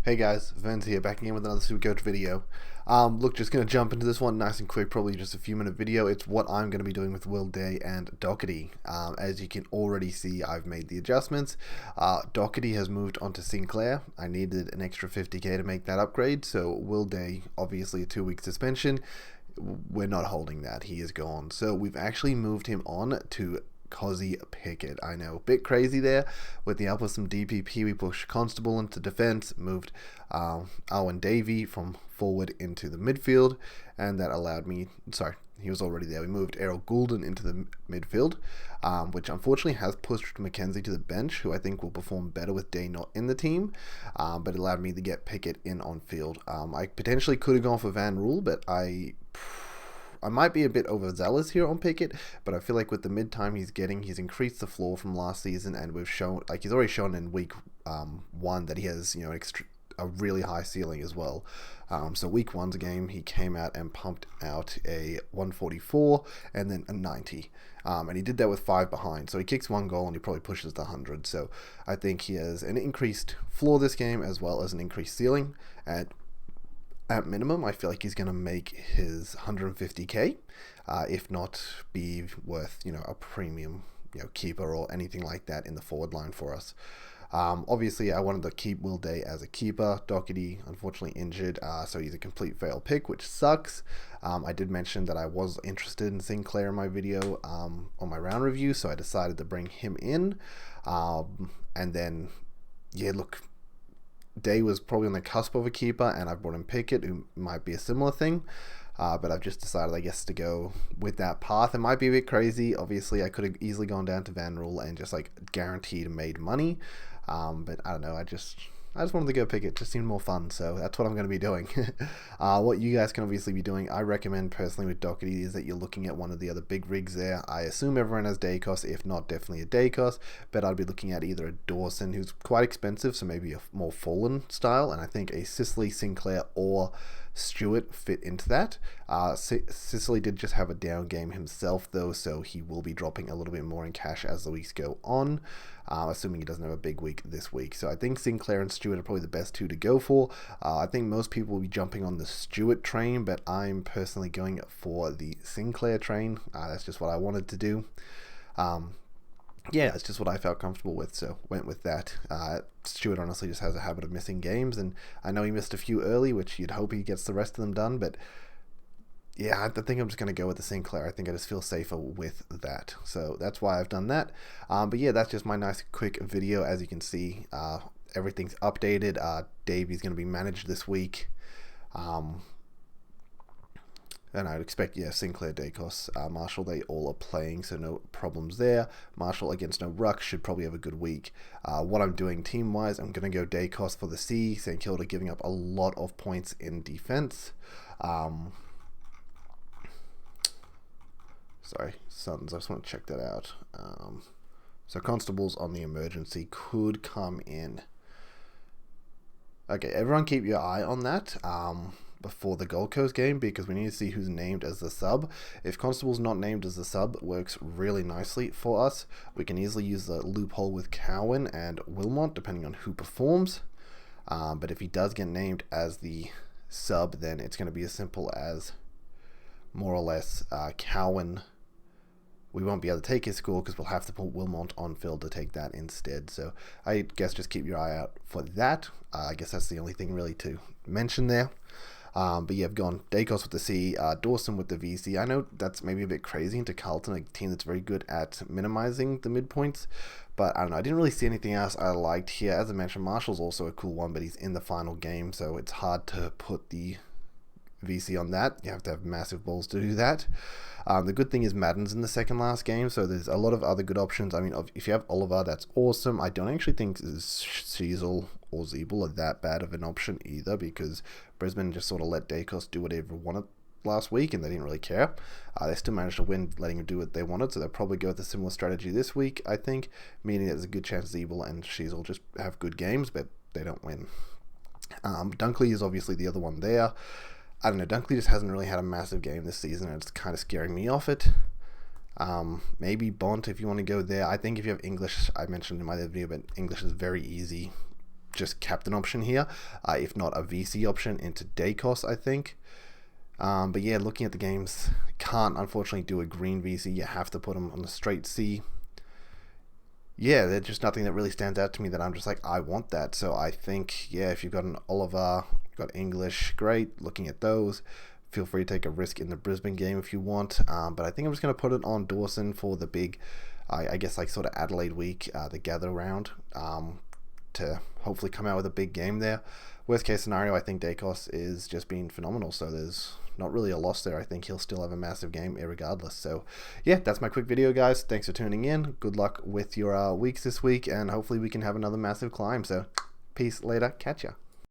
Hey guys, Vince here, back again with another Supercoach video. Look, just going to jump into this one nice and quick, probably just a few minute video. It's what I'm going to be doing with Will Day and Doherty. As you can already see, I've made the adjustments. Doherty has moved on to Sinclair. I needed an extra 50k to make that upgrade, so Will Day, obviously a 2-week suspension. We're not holding that. He is gone. So we've actually moved him on to Cozzy Pickett. I know, a bit crazy there. With the help of some DPP, we pushed Constable into defense, moved Owen Davey from forward into the midfield, and that allowed me, sorry, he was already there. We moved Errol Goulden into the midfield, which unfortunately has pushed Mackenzie to the bench, who I think will perform better with Day not in the team, but it allowed me to get Pickett in on field. I potentially could have gone for Van Rule, but I might be a bit overzealous here on Pickett, but I feel like with the mid-time he's getting, he's increased the floor from last season, and we've shown, like, he's already shown in week 1 that he has, a really high ceiling as well. So week 1's game, he came out and pumped out a 144 and then a 90. And he did that with 5 behind. So he kicks 1 goal and he probably pushes the 100. So I think he has an increased floor this game as well as an increased ceiling. And at minimum, I feel like he's going to make his 150k, if not be worth, a premium, keeper or anything like that in the forward line for us. Obviously, I wanted to keep Will Day as a keeper. Doherty, unfortunately, injured, so he's a complete fail pick, which sucks. I did mention that I was interested in Sinclair in my video on my round review, so I decided to bring him in. And then, yeah, look, Day was probably on the cusp of a keeper, and I brought in Pickett, who might be a similar thing. But I've just decided, I guess, to go with that path. It might be a bit crazy. Obviously, I could have easily gone down to Van Rule and just, guaranteed made money. But I don't know. I just wanted to go Pickett. It just seemed more fun, so that's what I'm going to be doing. What you guys can obviously be doing, I recommend personally with Doherty, is that you're looking at one of the other big rigs there. I assume everyone has Dacos, if not, definitely a Dacos, but I'd be looking at either a Dawson, who's quite expensive, so maybe a more fallen style, and I think a Sicily, Sinclair, or Stewart fit into that. Sicily did just have a down game himself, though, so he will be dropping a little bit more in cash as the weeks go on, assuming he doesn't have a big week this week. So I think Sinclair and Stewart are probably the best two to go for. I think most people will be jumping on the Stewart train, but I'm personally going for the Sinclair train. That's just what I wanted to do. Yeah, it's just what I felt comfortable with, so went with that. Stewart honestly just has a habit of missing games, and I know he missed a few early, which you'd hope he gets the rest of them done, but yeah, I think I'm just going to go with the Sinclair. I think I just feel safer with that, so that's why I've done that. But yeah, that's just my nice quick video. As you can see, everything's updated. Davey's going to be managed this week. And I'd expect, yeah, Sinclair, Dacos, Marshall, they all are playing, so no problems there. Marshall against no ruck should probably have a good week. What I'm doing team-wise, I'm going to go Dacos for the C. St. Kilda giving up a lot of points in defense. Sorry, Suns, I just want to check that out. So Constables on the emergency could come in. Okay, everyone keep your eye on that. Before the Gold Coast game, because we need to see who's named as the sub. If Constable's not named as the sub, it works really nicely for us. We can easily use the loophole with Cowan and Wilmot, depending on who performs. But if he does get named as the sub, then it's going to be as simple as, more or less, Cowan. We won't be able to take his score because we'll have to put Wilmot on field to take that instead. So I guess just keep your eye out for that. I guess that's the only thing really to mention there. But yeah, I've gone Dacos with the C, Dawson with the VC. I know that's maybe a bit crazy into Carlton, a team that's very good at minimizing the midpoints, but I don't know. I didn't really see anything else I liked here. As I mentioned, Marshall's also a cool one, but he's in the final game, so it's hard to put the VC on that. You have to have massive balls to do that. The good thing is Madden's in the second last game, so there's a lot of other good options. I mean, if you have Oliver, that's awesome. I don't actually think Sheasel or Zeeble are that bad of an option either, because Brisbane just sort of let Dacos do whatever he wanted last week, and they didn't really care. They still managed to win, letting him do what they wanted, so they'll probably go with a similar strategy this week, I think, meaning there's a good chance Zeeble and Sheasel just have good games, but they don't win. Dunkley is obviously the other one there. I don't know, Dunkley just hasn't really had a massive game this season, and it's kind of scaring me off it. Maybe Bont if you want to go there. I think if you have English, I mentioned in my other video, but English is very easy just captain option here, if not a VC option into Dacos, I think. But yeah, looking at the games, can't unfortunately do a green VC. You have to put them on the straight C. Yeah, there's just nothing that really stands out to me that I'm just like, I want that. So I think, yeah, if you've got an Oliver, you've got English, great. Looking at those, feel free to take a risk in the Brisbane game if you want. But I think I'm just going to put it on Dawson for the big, I guess, like sort of Adelaide week, the gather round, to hopefully come out with a big game there. Worst case scenario, I think Dacos is just being phenomenal, so there's not really a loss there. I think he'll still have a massive game irregardless. So yeah, that's my quick video, guys. Thanks for tuning in. Good luck with your weeks this week, and hopefully we can have another massive climb. So peace, later, catch ya.